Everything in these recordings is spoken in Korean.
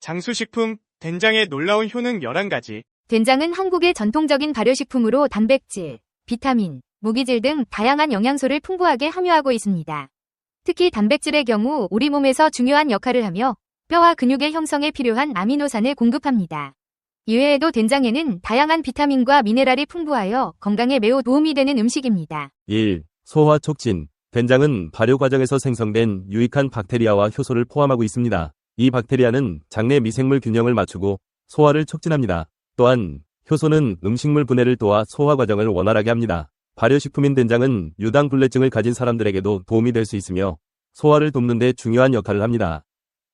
장수식품, 된장의 놀라운 효능 11가지. 된장은 한국의 전통적인 발효식품으로 단백질, 비타민, 무기질 등 다양한 영양소를 풍부하게 함유하고 있습니다. 특히 단백질의 경우 우리 몸에서 중요한 역할을 하며 뼈와 근육의 형성에 필요한 아미노산을 공급합니다. 이외에도 된장에는 다양한 비타민과 미네랄이 풍부하여 건강에 매우 도움이 되는 음식입니다. 1. 소화 촉진. 된장은 발효 과정에서 생성된 유익한 박테리아와 효소를 포함하고 있습니다. 이 박테리아는 장내 미생물 균형을 맞추고 소화를 촉진합니다. 또한 효소는 음식물 분해를 도와 소화 과정을 원활하게 합니다. 발효식품인 된장은 유당불내증을 가진 사람들에게도 도움이 될 수 있으며 소화를 돕는 데 중요한 역할을 합니다.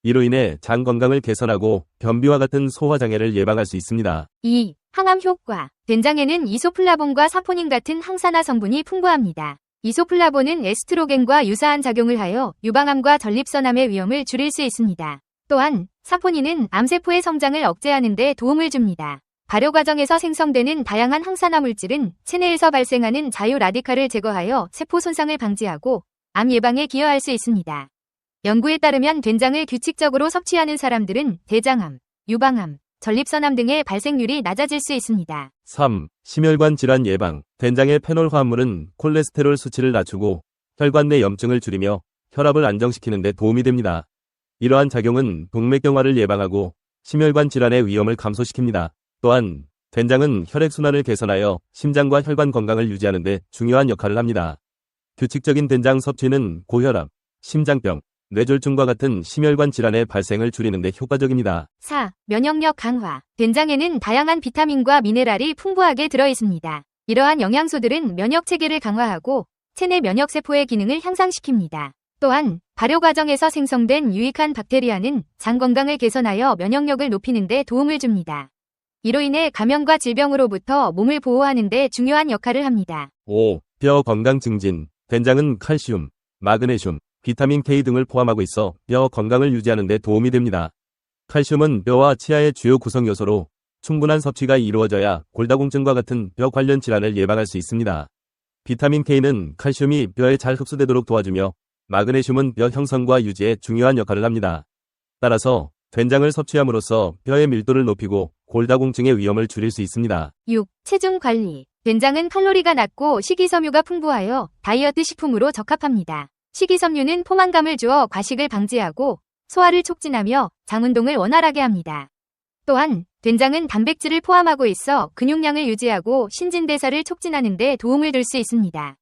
이로 인해 장 건강을 개선하고 변비와 같은 소화장애를 예방할 수 있습니다. 2. 항암 효과. 된장에는 이소플라본과 사포닌 같은 항산화 성분이 풍부합니다. 이소플라본은 에스트로겐과 유사한 작용을 하여 유방암과 전립선암의 위험을 줄일 수 있습니다. 또한 사포닌은 암세포의 성장을 억제하는 데 도움을 줍니다. 발효 과정에서 생성되는 다양한 항산화 물질은 체내에서 발생하는 자유 라디칼을 제거하여 세포 손상을 방지하고 암 예방에 기여할 수 있습니다. 연구에 따르면 된장을 규칙적으로 섭취하는 사람들은 대장암, 유방암, 전립선암 등의 발생률이 낮아질 수 있습니다. 3. 심혈관 질환 예방. 된장의 페놀 화합물은 콜레스테롤 수치를 낮추고 혈관 내 염증을 줄이며 혈압을 안정시키는 데 도움이 됩니다. 이러한 작용은 동맥경화를 예방하고 심혈관 질환의 위험을 감소시킵니다. 또한 된장은 혈액순환을 개선하여 심장과 혈관 건강을 유지하는 데 중요한 역할을 합니다. 규칙적인 된장 섭취는 고혈압, 심장병, 뇌졸중과 같은 심혈관 질환의 발생을 줄이는 데 효과적입니다. 4. 면역력 강화. 된장에는 다양한 비타민과 미네랄이 풍부하게 들어있습니다. 이러한 영양소들은 면역체계를 강화하고 체내 면역세포의 기능을 향상시킵니다. 또한 발효 과정에서 생성된 유익한 박테리아는 장 건강을 개선하여 면역력을 높이는 데 도움을 줍니다. 이로 인해 감염과 질병으로부터 몸을 보호하는 데 중요한 역할을 합니다. 5. 뼈 건강 증진. 된장은 칼슘, 마그네슘, 비타민 K 등을 포함하고 있어 뼈 건강을 유지하는 데 도움이 됩니다. 칼슘은 뼈와 치아의 주요 구성 요소로 충분한 섭취가 이루어져야 골다공증과 같은 뼈 관련 질환을 예방할 수 있습니다. 비타민 K는 칼슘이 뼈에 잘 흡수되도록 도와주며 마그네슘은 뼈 형성과 유지에 중요한 역할을 합니다. 따라서 된장을 섭취함으로써 뼈의 밀도를 높이고 골다공증의 위험을 줄일 수 있습니다. 6. 체중 관리. 된장은 칼로리가 낮고 식이섬유가 풍부하여 다이어트 식품으로 적합합니다. 식이섬유는 포만감을 주어 과식을 방지하고 소화를 촉진하며 장 운동을 원활하게 합니다. 또한 된장은 단백질을 포함하고 있어 근육량을 유지하고 신진대사를 촉진하는 데 도움을 줄 수 있습니다.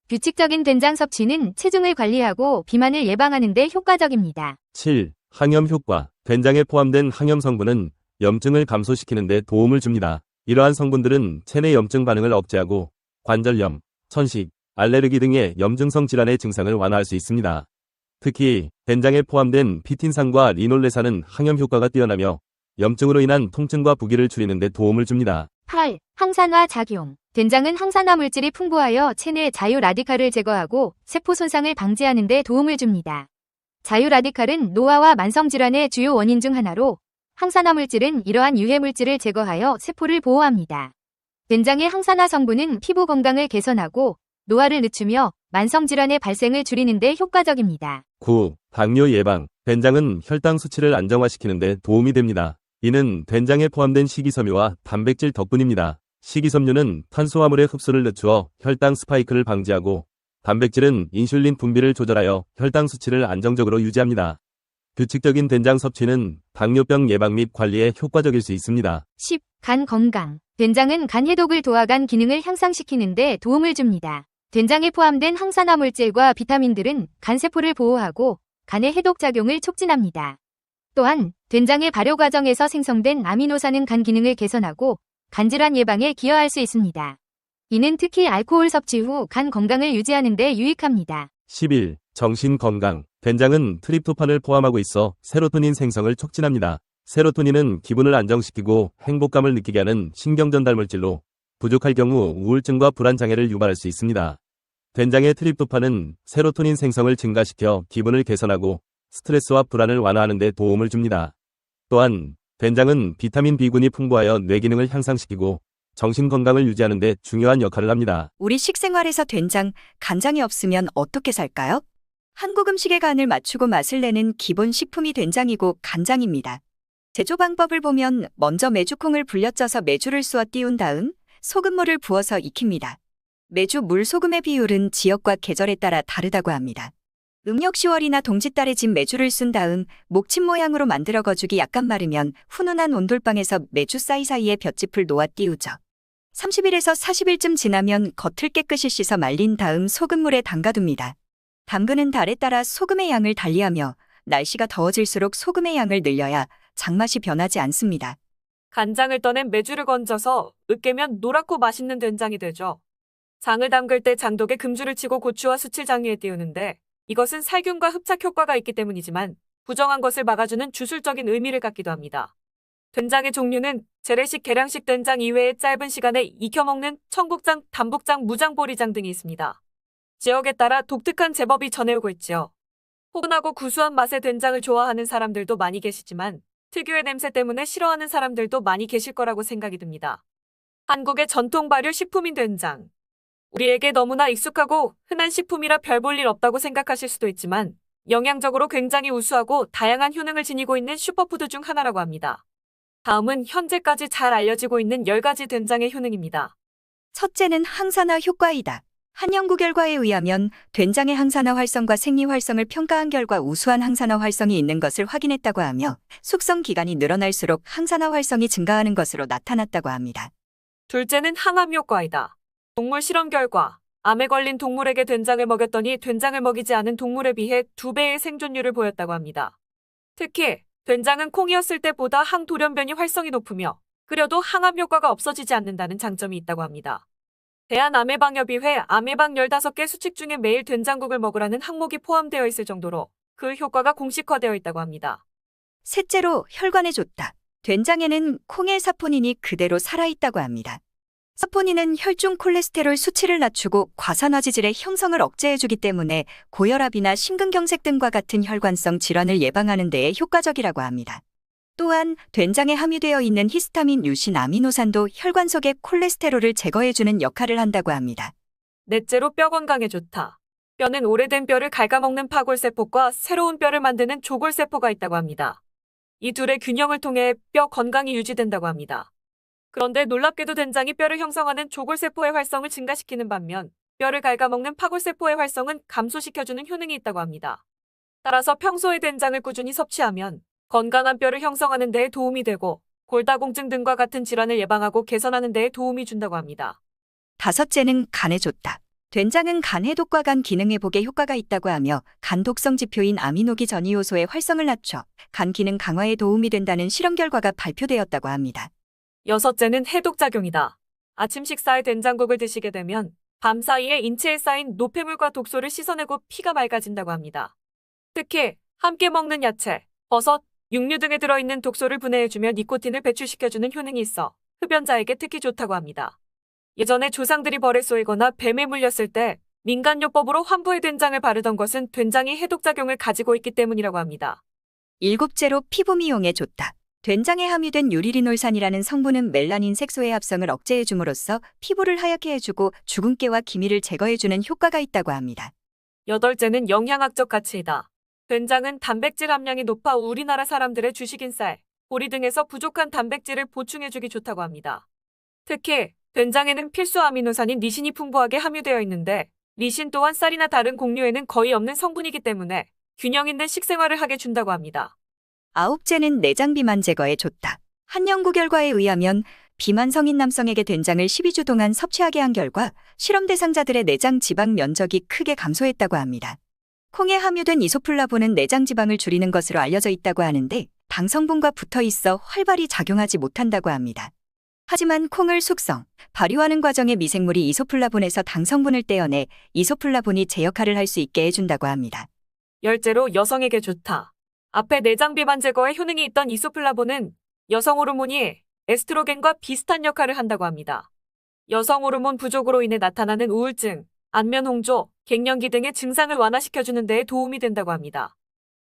규칙적인 된장 섭취는 체중을 관리하고 비만을 예방하는 데 효과적입니다. 7. 항염 효과. 된장에 포함된 항염 성분은 염증을 감소시키는 데 도움을 줍니다. 이러한 성분들은 체내 염증 반응을 억제하고 관절염, 천식, 알레르기 등의 염증성 질환의 증상을 완화할 수 있습니다. 특히 된장에 포함된 피틴산과 리놀레산은 항염 효과가 뛰어나며 염증으로 인한 통증과 부기를 줄이는 데 도움을 줍니다. 8. 항산화 작용. 된장은 항산화 물질이 풍부하여 체내 자유 라디칼을 제거하고 세포 손상을 방지하는 데 도움을 줍니다. 자유 라디칼은 노화와 만성 질환의 주요 원인 중 하나로 항산화 물질은 이러한 유해 물질을 제거하여 세포를 보호합니다. 된장의 항산화 성분은 피부 건강을 개선하고 노화를 늦추며 만성 질환의 발생을 줄이는 데 효과적입니다. 9. 당뇨 예방. 된장은 혈당 수치를 안정화시키는 데 도움이 됩니다. 이는 된장에 포함된 식이섬유와 단백질 덕분입니다. 식이섬유는 탄수화물의 흡수를 늦추어 혈당 스파이크를 방지하고 단백질은 인슐린 분비를 조절하여 혈당 수치를 안정적으로 유지합니다. 규칙적인 된장 섭취는 당뇨병 예방 및 관리에 효과적일 수 있습니다. 10. 간 건강. 된장은 간 해독을 도와 간 기능을 향상시키는 데 도움을 줍니다. 된장에 포함된 항산화 물질과 비타민들은 간 세포를 보호하고 간의 해독 작용을 촉진합니다. 또한 된장의 발효 과정에서 생성된 아미노산은 간 기능을 개선하고 간질환 예방에 기여할 수 있습니다. 이는 특히 알코올 섭취 후 간 건강을 유지하는 데 유익합니다. 11. 정신 건강. 된장은 트립토판을 포함하고 있어 세로토닌 생성을 촉진합니다. 세로토닌은 기분을 안정시키고 행복감을 느끼게 하는 신경전달 물질로 부족할 경우 우울증과 불안 장애를 유발할 수 있습니다. 된장의 트립토판은 세로토닌 생성을 증가시켜 기분을 개선하고 스트레스와 불안을 완화하는 데 도움을 줍니다. 또한 된장은 비타민 B군이 풍부하여 뇌 기능을 향상시키고 정신 건강을 유지하는 데 중요한 역할을 합니다. 우리 식생활에서 된장, 간장이 없으면 어떻게 살까요? 한국 음식의 간을 맞추고 맛을 내는 기본 식품이 된장이고 간장입니다. 제조 방법을 보면 먼저 메주콩을 불려쪄서 메주를 쑤어 띄운 다음 소금물을 부어서 익힙니다. 메주 물 소금의 비율은 지역과 계절에 따라 다르다고 합니다. 음력 10월이나 동짓달에 진 메주를 쏜 다음 목침 모양으로 만들어 거죽이 약간 마르면 훈훈한 온돌방에서 메주 사이사이에 볏짚을 놓아 띄우죠. 30일에서 40일쯤 지나면 겉을 깨끗이 씻어 말린 다음 소금물에 담가둡니다. 담그는 달에 따라 소금의 양을 달리하며 날씨가 더워질수록 소금의 양을 늘려야 장맛이 변하지 않습니다. 간장을 떠낸 메주를 건져서 으깨면 노랗고 맛있는 된장이 되죠. 장을 담글 때 장독에 금주를 치고 고추와 수칠 장위에 띄우는데 이것은 살균과 흡착 효과가 있기 때문이지만 부정한 것을 막아주는 주술적인 의미를 갖기도 합니다. 된장의 종류는 재래식 계량식 된장 이외에 짧은 시간에 익혀먹는 청국장, 담북장, 무장보리장 등이 있습니다. 지역에 따라 독특한 제법이 전해오고 있지요. 포근하고 구수한 맛의 된장을 좋아하는 사람들도 많이 계시지만 특유의 냄새 때문에 싫어하는 사람들도 많이 계실 거라고 생각이 듭니다. 한국의 전통 발효 식품인 된장. 우리에게 너무나 익숙하고 흔한 식품이라 별 볼 일 없다고 생각하실 수도 있지만 영양적으로 굉장히 우수하고 다양한 효능을 지니고 있는 슈퍼푸드 중 하나라고 합니다. 다음은 현재까지 잘 알려지고 있는 10가지 된장의 효능입니다. 첫째는 항산화 효과이다. 한 연구 결과에 의하면 된장의 항산화 활성과 생리 활성을 평가한 결과 우수한 항산화 활성이 있는 것을 확인했다고 하며 숙성 기간이 늘어날수록 항산화 활성이 증가하는 것으로 나타났다고 합니다. 둘째는 항암 효과이다. 동물 실험 결과 암에 걸린 동물에게 된장을 먹였더니 된장을 먹이지 않은 동물에 비해 2배의 생존율을 보였다고 합니다. 특히 된장은 콩이었을 때보다 항돌연변이 활성이 높으며 끓여도 항암 효과가 없어지지 않는다는 장점이 있다고 합니다. 대한암예방협의회 암예방 15개 수칙 중에 매일 된장국을 먹으라는 항목이 포함되어 있을 정도로 그 효과가 공식화되어 있다고 합니다. 셋째로 혈관에 좋다. 된장에는 콩의 사포닌이 그대로 살아있다고 합니다. 사포닌은 혈중 콜레스테롤 수치를 낮추고 과산화지질의 형성을 억제해주기 때문에 고혈압이나 심근경색 등과 같은 혈관성 질환을 예방하는 데에 효과적이라고 합니다. 또한 된장에 함유되어 있는 히스타민, 류신, 아미노산도 혈관 속의 콜레스테롤을 제거해주는 역할을 한다고 합니다. 넷째로 뼈 건강에 좋다. 뼈는 오래된 뼈를 갉아먹는 파골세포과 새로운 뼈를 만드는 조골세포가 있다고 합니다. 이 둘의 균형을 통해 뼈 건강이 유지된다고 합니다. 그런데 놀랍게도 된장이 뼈를 형성하는 조골세포의 활성을 증가시키는 반면 뼈를 갉아먹는 파골세포의 활성은 감소시켜주는 효능이 있다고 합니다. 따라서 평소에 된장을 꾸준히 섭취하면 건강한 뼈를 형성하는 데에 도움이 되고 골다공증 등과 같은 질환을 예방하고 개선하는 데에 도움이 준다고 합니다. 다섯째는 간에 좋다. 된장은 간 해독과 간 기능 회복에 효과가 있다고 하며 간 독성 지표인 아미노기 전이효소의 활성을 낮춰 간 기능 강화에 도움이 된다는 실험 결과가 발표되었다고 합니다. 여섯째는 해독작용이다. 아침 식사에 된장국을 드시게 되면 밤 사이에 인체에 쌓인 노폐물과 독소를 씻어내고 피가 맑아진다고 합니다. 특히 함께 먹는 야채, 버섯, 육류 등에 들어있는 독소를 분해해주며 니코틴을 배출시켜주는 효능이 있어 흡연자에게 특히 좋다고 합니다. 예전에 조상들이 벌에 쏘이거나 뱀에 물렸을 때 민간요법으로 환부에 된장을 바르던 것은 된장이 해독작용을 가지고 있기 때문이라고 합니다. 일곱째로 피부 미용에 좋다. 된장에 함유된 유리리놀산이라는 성분은 멜라닌 색소의 합성을 억제해 줌으로써 피부를 하얗게 해주고 주근깨와 기미를 제거해주는 효과가 있다고 합니다. 여덟째는 영양학적 가치이다. 된장은 단백질 함량이 높아 우리나라 사람들의 주식인 쌀, 보리 등에서 부족한 단백질을 보충해주기 좋다고 합니다. 특히 된장에는 필수 아미노산인 리신이 풍부하게 함유되어 있는데 리신 또한 쌀이나 다른 곡류에는 거의 없는 성분이기 때문에 균형 있는 식생활을 하게 준다고 합니다. 아홉째는 내장 비만 제거에 좋다. 한 연구 결과에 의하면 비만 성인 남성에게 된장을 12주 동안 섭취하게 한 결과 실험 대상자들의 내장 지방 면적이 크게 감소했다고 합니다. 콩에 함유된 이소플라본은 내장 지방을 줄이는 것으로 알려져 있다고 하는데 당 성분과 붙어 있어 활발히 작용하지 못한다고 합니다. 하지만 콩을 숙성, 발효하는 과정에 미생물이 이소플라본에서 당 성분을 떼어내 이소플라본이 제 역할을 할 수 있게 해준다고 합니다. 열째로 여성에게 좋다. 앞에 내장 비만 제거에 효능이 있던 이소플라본은 여성 호르몬이 에스트로겐과 비슷한 역할을 한다고 합니다. 여성 호르몬 부족으로 인해 나타나는 우울증, 안면 홍조, 갱년기 등의 증상을 완화시켜주는 데에 도움이 된다고 합니다.